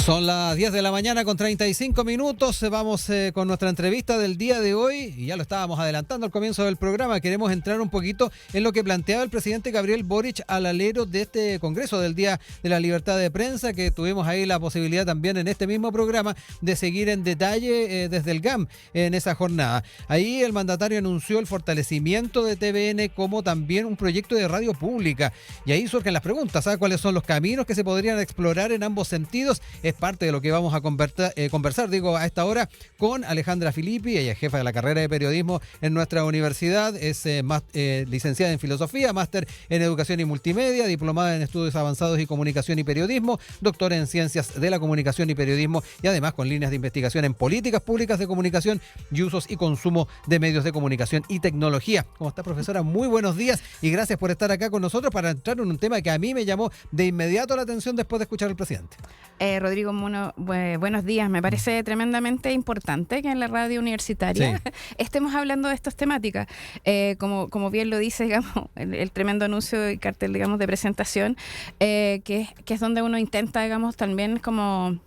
Son las 10 de la mañana con 35 minutos. Vamos con nuestra entrevista del día de hoy. Y ya lo estábamos adelantando al comienzo del programa. Queremos entrar un poquito en lo que planteaba el presidente Gabriel Boric al alero de este Congreso del Día de la Libertad de Prensa, que tuvimos ahí la posibilidad también en este mismo programa de seguir en detalle desde el GAM en esa jornada. Ahí el mandatario anunció el fortalecimiento de TVN como también un proyecto de radio pública. Y ahí surgen las preguntas, ¿sabes cuáles son los caminos que se podrían explorar en ambos sentidos? Es parte de lo que vamos a conversar a esta hora con Alejandra Filippi. Ella es jefa de la carrera de periodismo en nuestra universidad, es licenciada en filosofía, máster en educación y multimedia, diplomada en estudios avanzados y comunicación y periodismo, doctora en ciencias de la comunicación y periodismo y además con líneas de investigación en políticas públicas de comunicación y usos y consumo de medios de comunicación y tecnología. ¿Cómo está, profesora? Muy buenos días y gracias por estar acá con nosotros para entrar en un tema que a mí me llamó de inmediato la atención después de escuchar al presidente. Rodrigo, buenos días. Me parece tremendamente importante que en la radio universitaria estemos hablando de estas temáticas. Como bien lo dice, digamos, el tremendo anuncio y cartel, digamos, de presentación, que es donde uno intenta, digamos, también como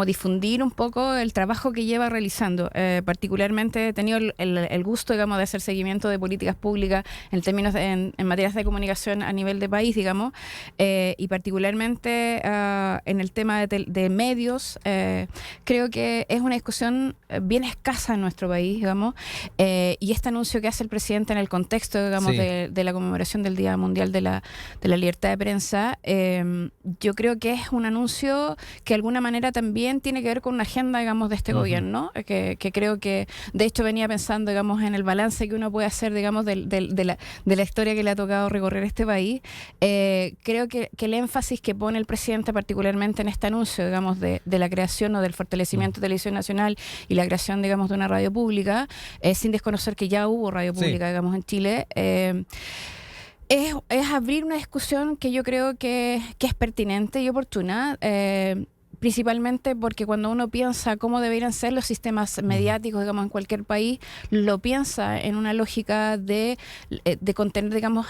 difundir un poco el trabajo que lleva realizando. Particularmente he tenido el gusto, digamos, de hacer seguimiento de políticas públicas en términos en materias de comunicación a nivel de país, digamos, y particularmente en el tema de medios. Creo que es una discusión bien escasa en nuestro país, digamos, y este anuncio que hace el presidente en el contexto, digamos, de la conmemoración del Día Mundial de la Libertad de Prensa, yo creo que es un anuncio que de alguna manera también tiene que ver con una agenda, digamos, de este gobierno, que creo que, de hecho, venía pensando, digamos, en el balance que uno puede hacer, digamos, de la historia que le ha tocado recorrer este país. Creo que el énfasis que pone el presidente, particularmente en este anuncio, digamos, de la creación o del fortalecimiento de Televisión Nacional y la creación, digamos, de una radio pública, sin desconocer que ya hubo radio pública, digamos, en Chile, es abrir una discusión que yo creo que es pertinente y oportuna, principalmente porque cuando uno piensa cómo deberían ser los sistemas mediáticos, digamos, en cualquier país, lo piensa en una lógica de contener, digamos,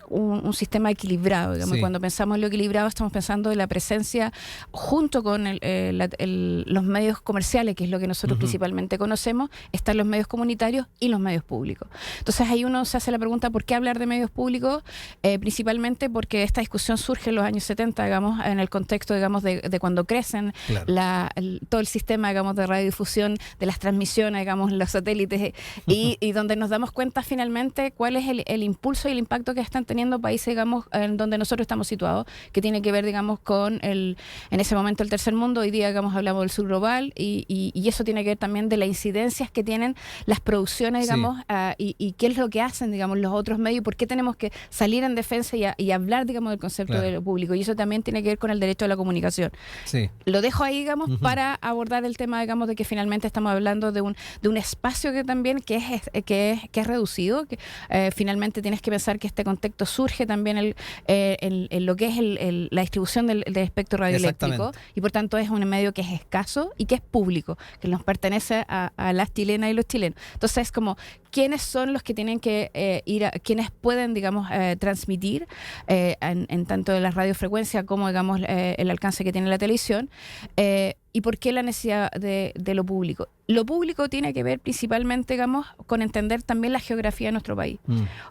un sistema equilibrado, digamos. Y cuando pensamos en lo equilibrado estamos pensando en la presencia junto con los medios comerciales, que es lo que nosotros principalmente conocemos, están los medios comunitarios y los medios públicos. Entonces ahí uno se hace la pregunta, ¿por qué hablar de medios públicos? Principalmente porque esta discusión surge en los años 70, digamos, en el contexto, digamos, de cuando crecen todo el sistema, digamos, de radiodifusión, de las transmisiones, digamos, los satélites, y donde nos damos cuenta finalmente cuál es el impulso y el impacto que están teniendo países, digamos, en donde nosotros estamos situados, que tiene que ver, digamos, con en ese momento el tercer mundo. Hoy día, digamos, hablamos del sur global y eso tiene que ver también de las incidencias que tienen las producciones, digamos, y qué es lo que hacen, digamos, los otros medios, por qué tenemos que salir en defensa y hablar, digamos, del concepto de lo público, y eso también tiene que ver con el derecho a la comunicación. Lo dejo ahí, digamos, para abordar el tema, digamos, de que finalmente estamos hablando de un espacio que también que es reducido, que finalmente tienes que pensar que este contexto surge también en lo que es la distribución del espectro radioeléctrico, y por tanto es un medio que es escaso y que es público, que nos pertenece a las chilenas y los chilenos. Entonces es como, ¿quiénes son los que tienen que quienes pueden, digamos, transmitir en tanto de las radiofrecuencias como, digamos, el alcance que tiene la televisión? ¿Y por qué la necesidad de lo público? Lo público tiene que ver principalmente, digamos, con entender también la geografía de nuestro país.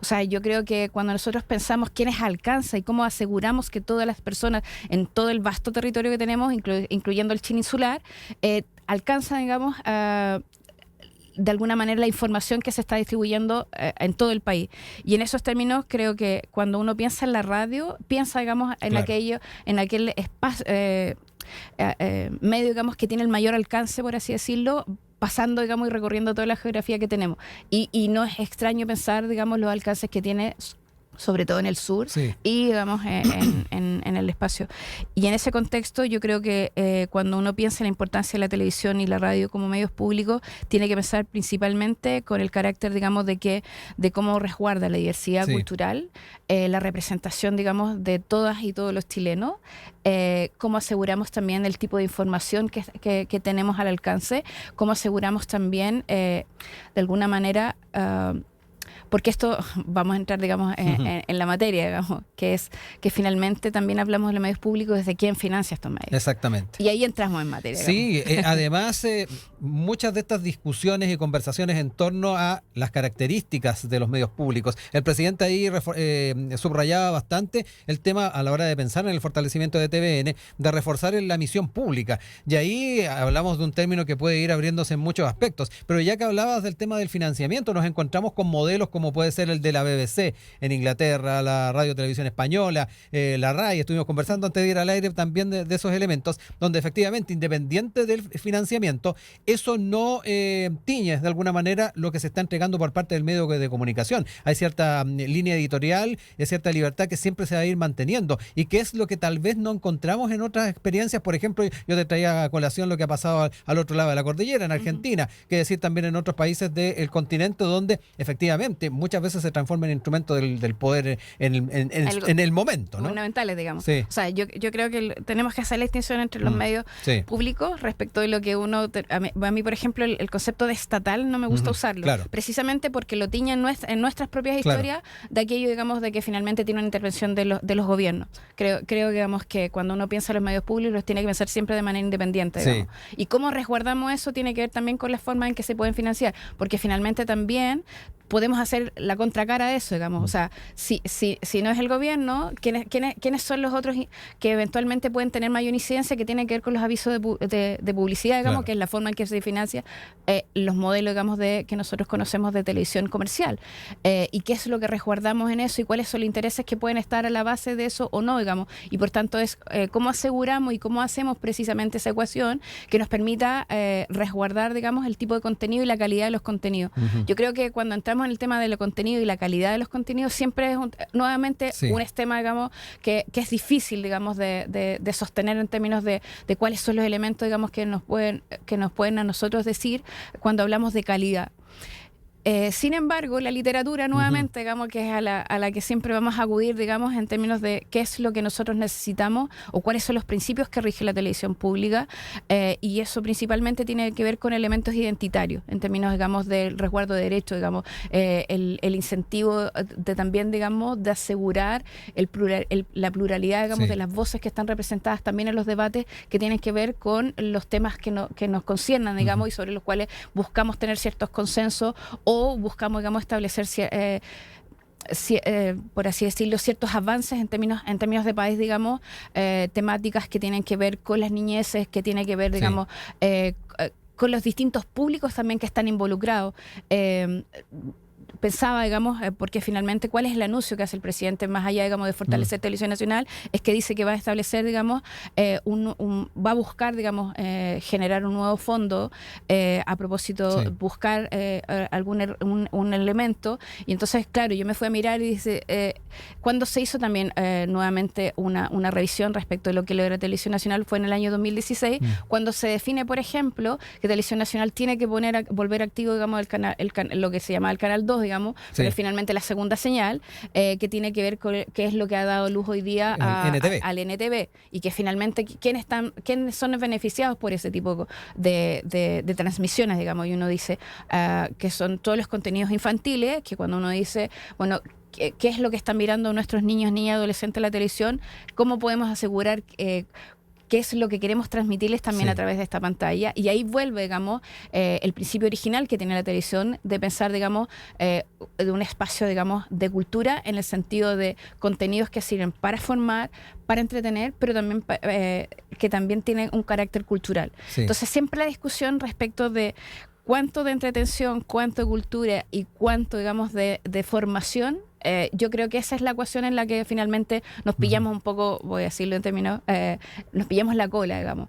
O sea, yo creo que cuando nosotros pensamos quiénes alcanza y cómo aseguramos que todas las personas en todo el vasto territorio que tenemos, incluyendo el Chile insular, alcanzan, digamos, de alguna manera la información que se está distribuyendo en todo el país. Y en esos términos creo que cuando uno piensa en la radio, piensa, digamos, en aquel espacio, medio, digamos, que tiene el mayor alcance, por así decirlo, pasando, digamos, y recorriendo toda la geografía que tenemos. Y no es extraño pensar, digamos, los alcances que tiene, sobre todo en el sur, y, digamos, en el espacio. Y en ese contexto yo creo que cuando uno piensa en la importancia de la televisión y la radio como medios públicos, tiene que pensar principalmente con el carácter, digamos, de cómo resguarda la diversidad cultural, la representación, digamos, de todas y todos los chilenos, cómo aseguramos también el tipo de información que tenemos al alcance, cómo aseguramos también, de alguna manera, porque esto vamos a entrar, digamos, en la materia, digamos, que es que finalmente también hablamos de los medios públicos, desde quién financia estos medios. Exactamente. Y ahí entramos en materia. Sí, además, muchas de estas discusiones y conversaciones en torno a las características de los medios públicos. El presidente ahí subrayaba bastante el tema a la hora de pensar en el fortalecimiento de TVN, de reforzar en la misión pública. Y ahí hablamos de un término que puede ir abriéndose en muchos aspectos. Pero ya que hablabas del tema del financiamiento, nos encontramos con modelos como puede ser el de la BBC en Inglaterra, la Radio Televisión Española, la RAI. Estuvimos conversando antes de ir al aire también de esos elementos, donde efectivamente, independiente del financiamiento, eso no tiñe de alguna manera lo que se está entregando por parte del medio de comunicación. Hay cierta línea editorial, hay cierta libertad que siempre se va a ir manteniendo, y que es lo que tal vez no encontramos en otras experiencias. Por ejemplo, yo te traía a colación lo que ha pasado al otro lado de la cordillera, en Argentina, que decir también en otros países del continente, donde efectivamente muchas veces se transforma en instrumento del poder en el momento, ¿no? Fundamentales, digamos. Sí. O sea, yo creo que tenemos que hacer la distinción entre los medios públicos respecto de lo que uno... A mí, por ejemplo, el concepto de estatal no me gusta usarlo, claro, precisamente porque lo tiñe en nuestras propias historias, de aquello, digamos, de que finalmente tiene una intervención de los gobiernos. Creo, digamos, que cuando uno piensa en los medios públicos, los tiene que pensar siempre de manera independiente, digamos. Y cómo resguardamos eso tiene que ver también con la forma en que se pueden financiar, porque finalmente también podemos hacer la contracara de eso, digamos. O sea, si no es el gobierno, ¿quiénes son los otros que eventualmente pueden tener mayor incidencia, que tienen que ver con los avisos de publicidad, digamos, que es la forma en que se financia los modelos, digamos, que nosotros conocemos de televisión comercial? ¿Y qué es lo que resguardamos en eso? ¿Y cuáles son los intereses que pueden estar a la base de eso o no, digamos? Y por tanto es cómo aseguramos y cómo hacemos precisamente esa ecuación que nos permita resguardar, digamos, el tipo de contenido y la calidad de los contenidos. Yo creo que cuando entramos en el tema del contenido y la calidad de los contenidos, siempre es nuevamente un tema, digamos, que es difícil, digamos, de sostener en términos de cuáles son los elementos, digamos, que nos pueden a nosotros decir cuando hablamos de calidad. Sin embargo, la literatura, nuevamente, digamos, que es a la que siempre vamos a acudir, digamos, en términos de qué es lo que nosotros necesitamos o cuáles son los principios que rigen la televisión pública, y eso principalmente tiene que ver con elementos identitarios, en términos, digamos, del resguardo de derechos, digamos, el incentivo de también, digamos, de asegurar la pluralidad, digamos, de las voces que están representadas también en los debates que tienen que ver con los temas que nos conciernan, digamos, y sobre los cuales buscamos tener ciertos consensos o buscamos, digamos, establecer, por así decirlo, ciertos avances en términos de país, digamos, temáticas que tienen que ver con las niñeces, que tienen que ver, digamos, con los distintos públicos también que están involucrados. Pensaba, digamos, porque finalmente, ¿cuál es el anuncio que hace el presidente más allá, digamos, de fortalecer Televisión Nacional? Es que dice que va a establecer, digamos, va a buscar, digamos, generar un nuevo fondo, a propósito, buscar un elemento. Y entonces, claro, yo me fui a mirar y dice, cuando se hizo también nuevamente una revisión respecto de lo que logra Televisión Nacional fue en el año 2016, cuando se define, por ejemplo, que Televisión Nacional tiene que volver activo, digamos, lo que se llama el Canal 2, digamos, pero finalmente la segunda señal, que tiene que ver con qué es lo que ha dado luz hoy día al NTV, y que finalmente quiénes son los beneficiados por ese tipo de transmisiones, digamos, y uno dice que son todos los contenidos infantiles, que cuando uno dice, bueno, ¿qué es lo que están mirando nuestros niños, niñas, adolescentes en la televisión? ¿Cómo podemos asegurar qué es lo que queremos transmitirles también a través de esta pantalla? Y ahí vuelve, digamos, el principio original que tiene la televisión de pensar, digamos, de un espacio, digamos, de cultura, en el sentido de contenidos que sirven para formar, para entretener, pero también que también tienen un carácter cultural. Entonces, siempre la discusión respecto de cuánto de entretención, cuánto de cultura y cuánto, digamos, de formación. Yo creo que esa es la ecuación en la que finalmente nos pillamos un poco, voy a decirlo en términos, nos pillamos la cola, digamos,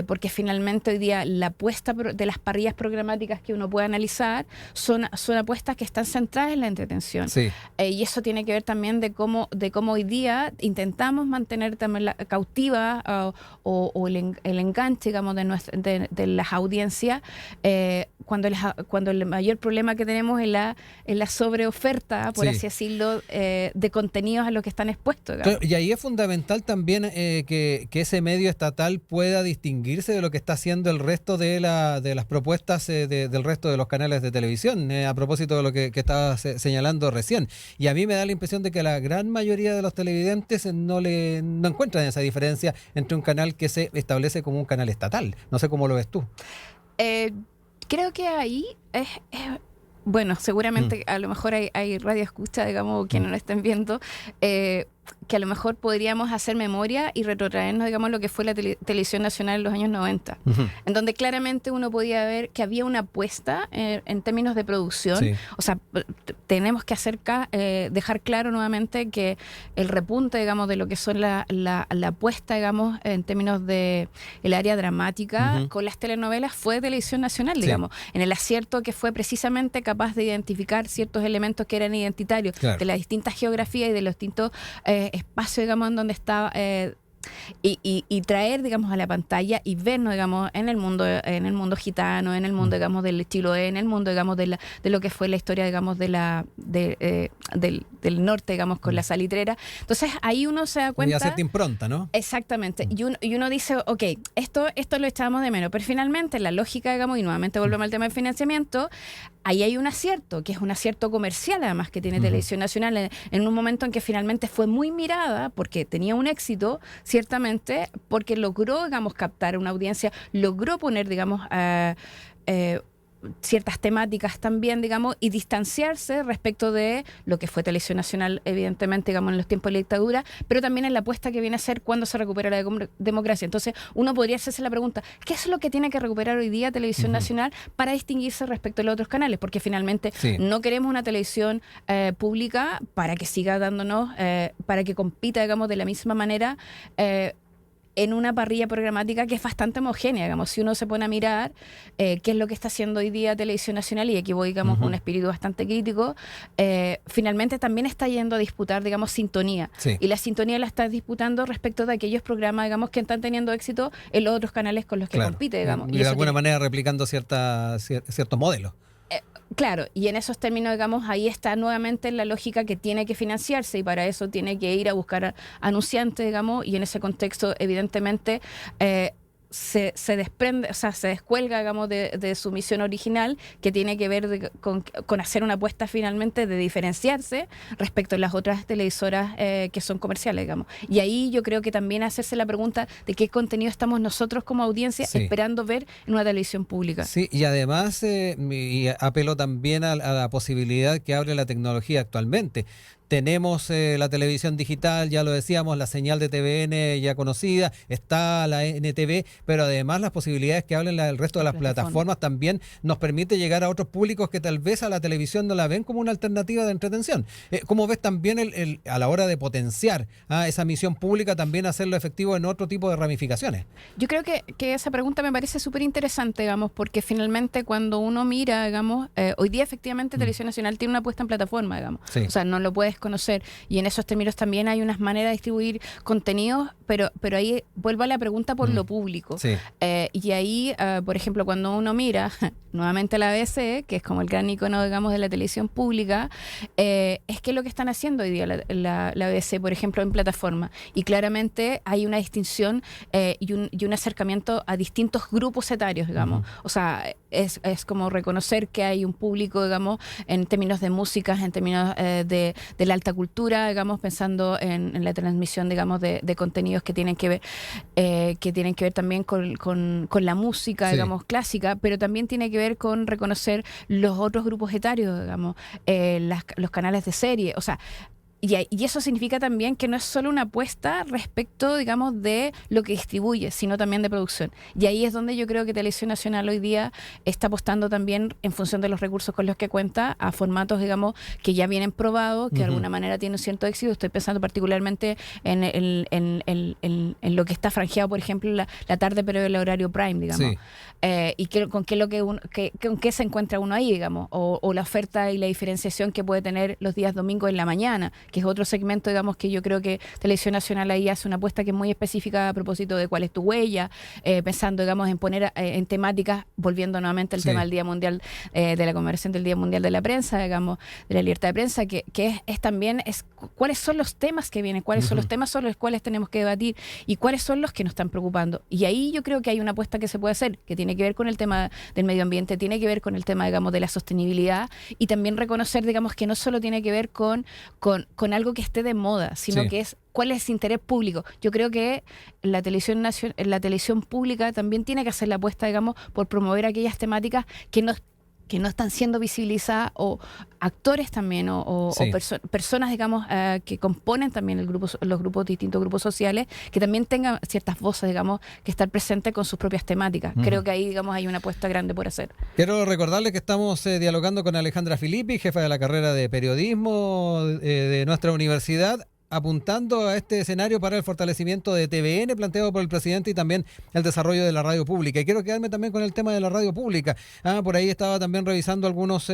porque finalmente hoy día la apuesta de las parrillas programáticas que uno puede analizar son apuestas que están centradas en la entretención. Y eso tiene que ver también de cómo hoy día intentamos mantener también la cautiva o el enganche, digamos, de las audiencias, cuando el mayor problema que tenemos es la sobreoferta, por así decirlo, estilo de contenidos a los que están expuestos. Claro, y ahí es fundamental también que ese medio estatal pueda distinguirse de lo que está haciendo el resto de las propuestas del resto de los canales de televisión, a propósito de lo que estabas señalando recién. Y a mí me da la impresión de que la gran mayoría de los televidentes no encuentran esa diferencia entre un canal que se establece como un canal estatal. No sé cómo lo ves tú. Creo que ahí bueno, seguramente a lo mejor hay radio escucha, digamos, quienes no lo estén viendo, que a lo mejor podríamos hacer memoria y retrotraernos, digamos, lo que fue la televisión nacional en los años 90, en donde claramente uno podía ver que había una apuesta en términos de producción. Sí. O sea, tenemos que dejar claro nuevamente que el repunte, digamos, de lo que son la apuesta, digamos, en términos de el área dramática con las telenovelas fue televisión nacional, digamos, en el acierto que fue precisamente capaz de identificar ciertos elementos que eran identitarios de las distintas geografías y de los distintos espacio, digamos, en donde estaba y traer, digamos, a la pantalla y vernos, digamos, en el mundo gitano, en el mundo, digamos, del estilo en el mundo, digamos, de lo que fue la historia, digamos, del norte, digamos, con la salitrera. Entonces ahí uno se da cuenta. Y hacerte impronta, ¿no? Exactamente. Y uno dice, ok, esto lo echábamos de menos, pero finalmente la lógica, digamos, y nuevamente volvemos al tema del financiamiento, ahí hay un acierto, que es un acierto comercial además que tiene Televisión Nacional en un momento en que finalmente fue muy mirada porque tenía un éxito, ciertamente, porque logró, digamos, captar una audiencia, logró poner, digamos, ciertas temáticas también, digamos, y distanciarse respecto de lo que fue Televisión Nacional, evidentemente, digamos, en los tiempos de la dictadura, pero también en la apuesta que viene a ser cuando se recupera la democracia. Entonces, uno podría hacerse la pregunta, ¿qué es lo que tiene que recuperar hoy día Televisión Nacional para distinguirse respecto a los otros canales? Porque finalmente no queremos una televisión pública para que siga dándonos, para que compita, digamos, de la misma manera, en una parrilla programática que es bastante homogénea, digamos, si uno se pone a mirar qué es lo que está haciendo hoy día Televisión Nacional, y aquí voy, digamos, con un espíritu bastante crítico, finalmente también está yendo a disputar, digamos, sintonía. Y la sintonía la está disputando respecto de aquellos programas, digamos, que están teniendo éxito en los otros canales con los que compite, digamos. Y de alguna manera replicando ciertos modelos. Claro, y en esos términos, digamos, ahí está nuevamente la lógica que tiene que financiarse y para eso tiene que ir a buscar anunciantes, digamos, y en ese contexto, evidentemente, se desprende, o sea, se descuelga, digamos, de su misión original, que tiene que ver con hacer una apuesta finalmente de diferenciarse respecto a las otras televisoras que son comerciales, digamos. Y ahí yo creo que también hacerse la pregunta de qué contenido estamos nosotros como audiencia esperando ver en una televisión pública. Sí, y además y apelo también a la posibilidad que abre la tecnología actualmente. Tenemos la televisión digital, ya lo decíamos, la señal de TVN ya conocida, está la NTV, pero además las posibilidades que hablan el resto de las plataformas también nos permite llegar a otros públicos que tal vez a la televisión no la ven como una alternativa de entretención. ¿Cómo ves también a la hora de potenciar esa misión pública, también hacerlo efectivo en otro tipo de ramificaciones? Yo creo que esa pregunta me parece súper interesante, digamos, porque finalmente cuando uno mira, digamos, hoy día efectivamente Televisión Nacional tiene una apuesta en plataforma, digamos. O sea, no lo puedes conocer, y en esos términos también hay unas maneras de distribuir contenidos, pero ahí vuelvo a la pregunta por lo público. Y ahí, por ejemplo, cuando uno mira nuevamente la ABC, que es como el gran icono, digamos, de la televisión pública, es que lo que están haciendo hoy día la ABC, por ejemplo, en plataforma, y claramente hay una distinción y un acercamiento a distintos grupos etarios, digamos. O sea, es como reconocer que hay un público, digamos, en términos de músicas, en términos de la alta cultura, digamos, pensando en la transmisión, digamos, de contenidos que tienen que ver también con la música, digamos, clásica, pero también tiene que ver con reconocer los otros grupos etarios, digamos, los canales de serie, o sea. Y eso significa también que no es solo una apuesta respecto, digamos, de lo que distribuye, sino también de producción. Y ahí es donde yo creo que Televisión Nacional hoy día está apostando también, en función de los recursos con los que cuenta, a formatos, digamos, que ya vienen probados, que de alguna manera tienen un cierto éxito. Estoy pensando particularmente en lo que está franjeado, por ejemplo, la tarde, pero el horario prime, digamos. Y con qué se encuentra uno ahí, digamos, o la oferta y la diferenciación que puede tener los días domingos en la mañana, que es otro segmento, digamos, que yo creo que Televisión Nacional ahí hace una apuesta que es muy específica a propósito de cuál es tu huella, pensando, digamos, en poner en temáticas, volviendo nuevamente al tema del Día Mundial de la conmemoración del Día Mundial de la Prensa, digamos, de la libertad de prensa, que es también cuáles son los temas que vienen, cuáles son los temas sobre los cuales tenemos que debatir y cuáles son los que nos están preocupando. Y ahí yo creo que hay una apuesta que se puede hacer, que tiene que ver con el tema del medio ambiente, tiene que ver con el tema, digamos, de la sostenibilidad, y también reconocer, digamos, que no solo tiene que ver con algo que esté de moda, sino que es cuál es el interés público. Yo creo que la televisión pública también tiene que hacer la apuesta, digamos, por promover aquellas temáticas que no están siendo visibilizadas, o actores también, o personas, digamos, que componen también los distintos grupos sociales, que también tengan ciertas voces, digamos, que estar presentes con sus propias temáticas. Creo que ahí, digamos, hay una apuesta grande por hacer. Quiero recordarles que estamos dialogando con Alejandra Filippi, jefa de la carrera de periodismo de nuestra universidad, apuntando a este escenario para el fortalecimiento de TVN planteado por el presidente y también el desarrollo de la radio pública. Y quiero quedarme también con el tema de la radio pública. Por ahí estaba también revisando algunas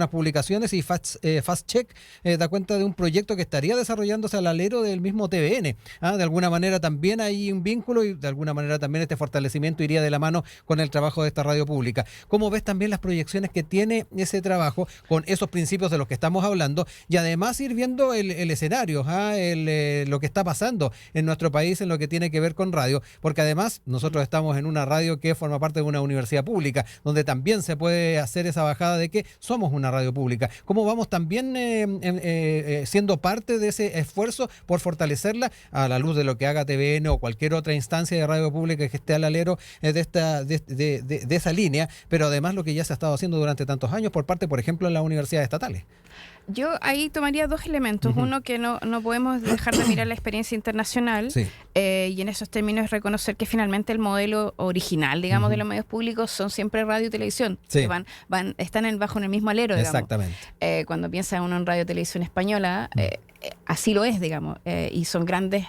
publicaciones, y Fast Check da cuenta de un proyecto que estaría desarrollándose al alero del mismo TVN. De alguna manera también hay un vínculo, y de alguna manera también este fortalecimiento iría de la mano con el trabajo de esta radio pública. ¿Cómo ves también las proyecciones que tiene ese trabajo con esos principios de los que estamos hablando, y además ir viendo el escenario, lo que está pasando en nuestro país en lo que tiene que ver con radio? Porque además nosotros estamos en una radio que forma parte de una universidad pública, donde también se puede hacer esa bajada de que somos una radio pública. ¿Cómo vamos también siendo parte de ese esfuerzo por fortalecerla a la luz de lo que haga TVN o cualquier otra instancia de radio pública que esté al alero de esa línea, pero además lo que ya se ha estado haciendo durante tantos años por parte, por ejemplo, de las universidades estatales? Yo ahí tomaría dos elementos. Uno, que no podemos dejar de mirar la experiencia internacional, y en esos términos reconocer que finalmente el modelo original, digamos, de los medios públicos son siempre radio y televisión, que están bajo en el mismo alero, digamos. Exactamente. Cuando piensa uno en radio y televisión española, así lo es, digamos, y son grandes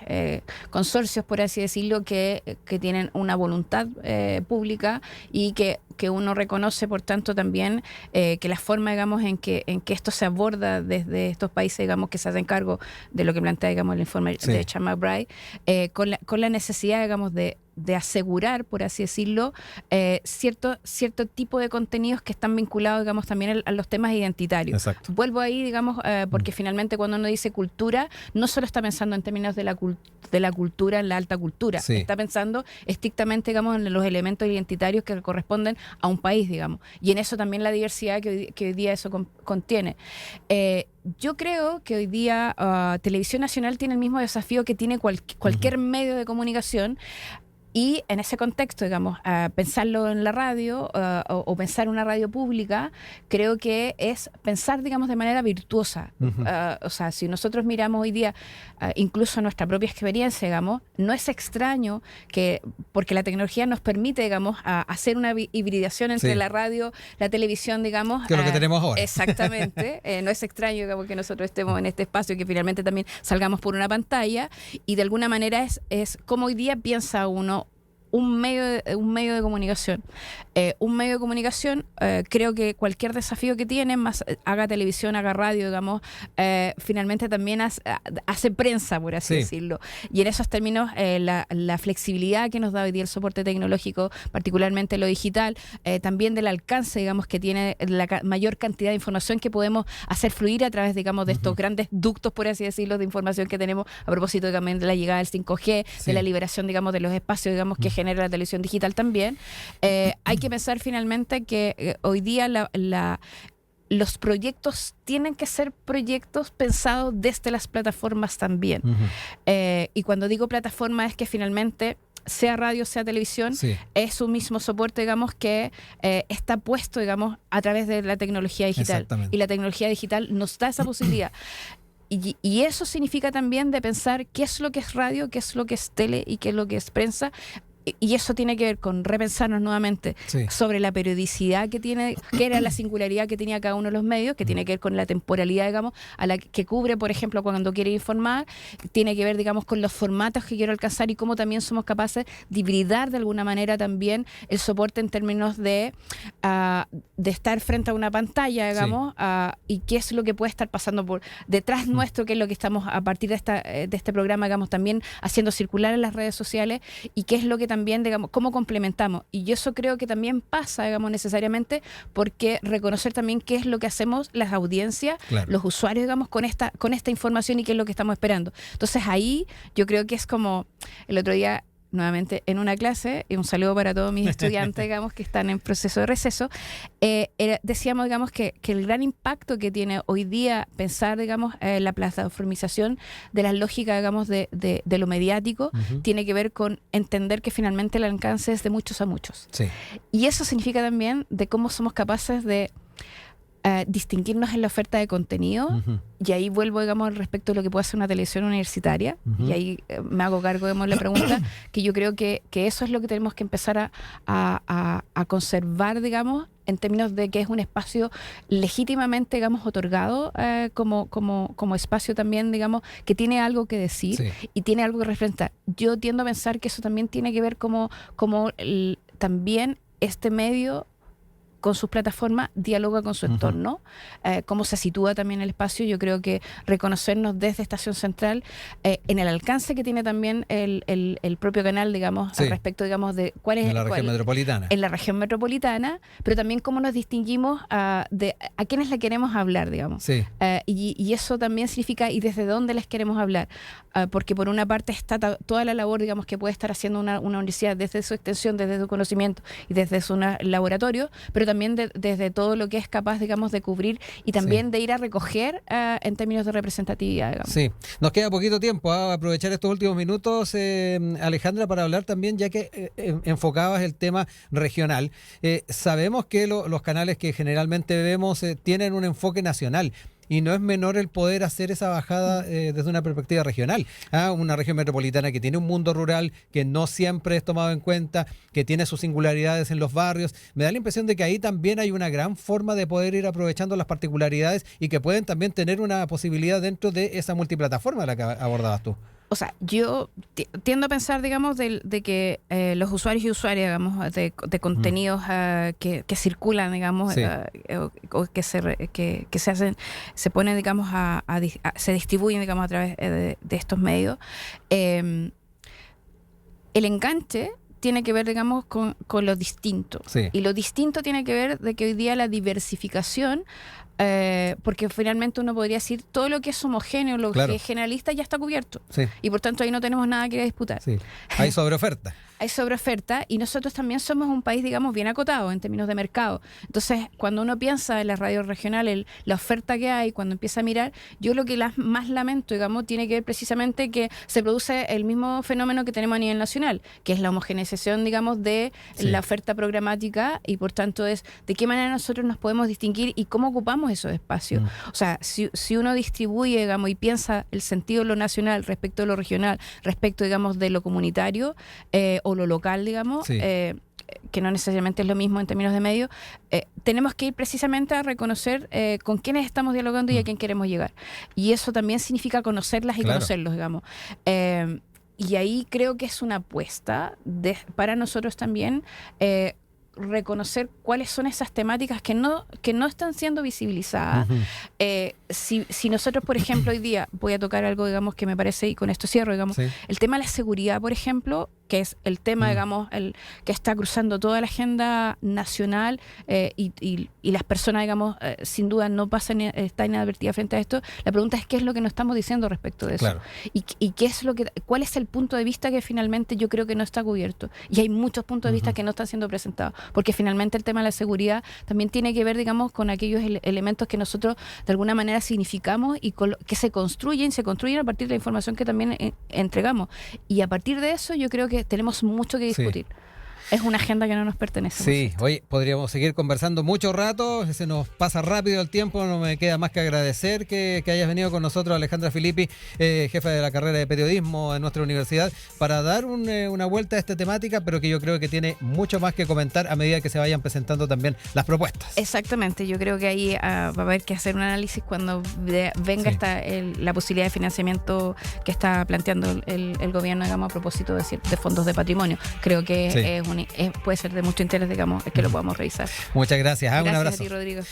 consorcios, por así decirlo, que tienen una voluntad pública, y que uno reconoce, por tanto, también que la forma, digamos, en que esto se aborda desde estos países, digamos, que se hacen cargo de lo que plantea, digamos, el informe de Sean McBride, con la necesidad, digamos, de asegurar, por así decirlo, cierto tipo de contenidos que están vinculados, digamos, también a los temas identitarios. Exacto. Vuelvo ahí, digamos, porque finalmente cuando uno dice cultura, no solo está pensando en términos de la cultura, en la alta cultura, está pensando estrictamente, digamos, en los elementos identitarios que corresponden a un país, digamos, y en eso también la diversidad que hoy día eso contiene. Yo creo que hoy día Televisión Nacional tiene el mismo desafío que tiene cualquier medio de comunicación. Y en ese contexto, digamos, pensarlo en la radio o pensar una radio pública, creo que es pensar, digamos, de manera virtuosa. O sea, si nosotros miramos hoy día incluso nuestra propia experiencia, digamos, no es extraño porque la tecnología nos permite, digamos, hacer una hibridación entre la radio, la televisión, digamos. Que es lo que tenemos ahora. Exactamente. No es extraño, digamos, que nosotros estemos en este espacio, que finalmente también salgamos por una pantalla, y de alguna manera es como hoy día piensa uno un medio de comunicación. Un medio de comunicación, creo que cualquier desafío que tiene, más haga televisión, haga radio, digamos, finalmente también hace prensa, por así decirlo. Y en esos términos, la flexibilidad que nos da hoy día el soporte tecnológico, particularmente lo digital, también del alcance, digamos, que tiene la mayor cantidad de información que podemos hacer fluir a través, digamos, de estos grandes ductos, por así decirlo, de información que tenemos a propósito también de la llegada del 5G, de la liberación, digamos, de los espacios, digamos, que genera la televisión digital también. Hay que pensar finalmente que hoy día los proyectos tienen que ser proyectos pensados desde las plataformas también. Y cuando digo plataforma es que finalmente, sea radio, sea televisión, es un mismo soporte, digamos, que está puesto, digamos, a través de la tecnología digital. Y la tecnología digital nos da esa posibilidad. Y eso significa también de pensar qué es lo que es radio, qué es lo que es tele y qué es lo que es prensa, y eso tiene que ver con repensarnos nuevamente sobre la periodicidad que tiene, que era la singularidad que tenía cada uno de los medios, que tiene que ver con la temporalidad, digamos, a la que cubre, por ejemplo, cuando quiere informar, tiene que ver, digamos, con los formatos que quiero alcanzar y cómo también somos capaces de hibridar de alguna manera también el soporte en términos de estar frente a una pantalla, digamos, y qué es lo que puede estar pasando por detrás nuestro, qué es lo que estamos a partir de este programa, digamos, también haciendo circular en las redes sociales, y qué es lo que también, digamos, cómo complementamos. Y eso creo que también pasa, digamos, necesariamente porque reconocer también qué es lo que hacemos las audiencias, los usuarios, digamos, con esta información y qué es lo que estamos esperando. Entonces ahí yo creo que es como el otro día, nuevamente en una clase, y un saludo para todos mis estudiantes, digamos, que están en proceso de receso, decíamos, digamos, que el gran impacto que tiene hoy día pensar, digamos, la plataformización de las lógicas, digamos, de lo mediático, tiene que ver con entender que finalmente el alcance es de muchos a muchos. Y eso significa también de cómo somos capaces de distinguirnos en la oferta de contenido, y ahí vuelvo, digamos, respecto a lo que puede hacer una televisión universitaria, y ahí me hago cargo, digamos, la pregunta, que yo creo que eso es lo que tenemos que empezar a conservar, digamos, en términos de que es un espacio legítimamente, digamos, otorgado como espacio también, digamos, que tiene algo que decir y tiene algo que representar. Yo tiendo a pensar que eso también tiene que ver como también este medio con sus plataformas dialoga con su entorno, cómo se sitúa también el espacio. Yo creo que reconocernos desde Estación Central en el alcance que tiene también el propio canal, digamos, al respecto, digamos, de cuál es en la región metropolitana. En la región metropolitana, pero también cómo nos distinguimos a quiénes le queremos hablar, digamos. Y eso también significa y desde dónde les queremos hablar, porque por una parte está toda la labor, digamos, que puede estar haciendo una universidad desde su extensión, desde su conocimiento y desde su laboratorio, pero también desde todo lo que es capaz, digamos, de cubrir y también de ir a recoger en términos de representatividad, digamos. Sí, nos queda poquito tiempo, aprovechar estos últimos minutos, Alejandra, para hablar también, ya que enfocabas el tema regional. Sabemos que los canales que generalmente vemos tienen un enfoque nacional, y no es menor el poder hacer esa bajada desde una perspectiva regional. Una región metropolitana que tiene un mundo rural que no siempre es tomado en cuenta, que tiene sus singularidades en los barrios. Me da la impresión de que ahí también hay una gran forma de poder ir aprovechando las particularidades y que pueden también tener una posibilidad dentro de esa multiplataforma a la que abordabas tú. O sea, yo tiendo a pensar, digamos, de que los usuarios y usuarias, digamos, de contenidos que circulan, digamos, o que se hacen, se ponen, digamos, se distribuyen, digamos, a través de estos medios. El enganche tiene que ver, digamos, con lo distinto. Y lo distinto tiene que ver de que hoy día la diversificación, porque finalmente uno podría decir todo lo que es homogéneo, lo que es generalista ya está cubierto. Y por tanto ahí no tenemos nada que disputar. Hay sobreoferta. Hay sobreoferta y nosotros también somos un país, digamos, bien acotado en términos de mercado. Entonces, cuando uno piensa en las radios regionales, la oferta que hay, cuando empieza a mirar, yo lo que más lamento, digamos, tiene que ver precisamente que se produce el mismo fenómeno que tenemos a nivel nacional, que es la homogeneización, digamos, de la oferta programática, y por tanto es de qué manera nosotros nos podemos distinguir y cómo ocupamos esos espacios. O sea, si uno distribuye, digamos, y piensa el sentido de lo nacional respecto de lo regional, respecto, digamos, de lo comunitario, o lo local, digamos, que no necesariamente es lo mismo en términos de medios, tenemos que ir precisamente a reconocer con quiénes estamos dialogando y a quién queremos llegar. Y eso también significa conocerlas y conocerlos, digamos. Y ahí creo que es una apuesta para nosotros también, reconocer cuáles son esas temáticas que no están siendo visibilizadas. Si nosotros, por ejemplo, hoy día voy a tocar algo, digamos, que me parece, y con esto cierro, digamos, el tema de la seguridad, por ejemplo, que es el tema, digamos, que está cruzando toda la agenda nacional, y las personas, digamos, sin duda no están inadvertidas frente a esto. La pregunta es qué es lo que nos estamos diciendo respecto de eso. Y qué es cuál es el punto de vista que finalmente yo creo que no está cubierto. Y hay muchos puntos de vista que no están siendo presentados, porque finalmente el tema de la seguridad también tiene que ver, digamos, con aquellos elementos que nosotros de alguna manera significamos y que se construyen a partir de la información que también entregamos. Y a partir de eso yo creo que tenemos mucho que discutir. es una agenda que no nos pertenece. Sí, hoy podríamos seguir conversando mucho rato, se nos pasa rápido el tiempo, no me queda más que agradecer que hayas venido con nosotros, Alejandra Filippi, jefa de la carrera de periodismo en nuestra universidad, para dar una vuelta a esta temática, pero que yo creo que tiene mucho más que comentar a medida que se vayan presentando también las propuestas. Exactamente, yo creo que ahí va a haber que hacer un análisis cuando venga la posibilidad de financiamiento que está planteando el gobierno, digamos, a propósito de fondos de patrimonio. Creo que puede ser de mucho interés, digamos, que lo podamos revisar. Muchas gracias. Gracias Un abrazo. a ti, Rodrigo.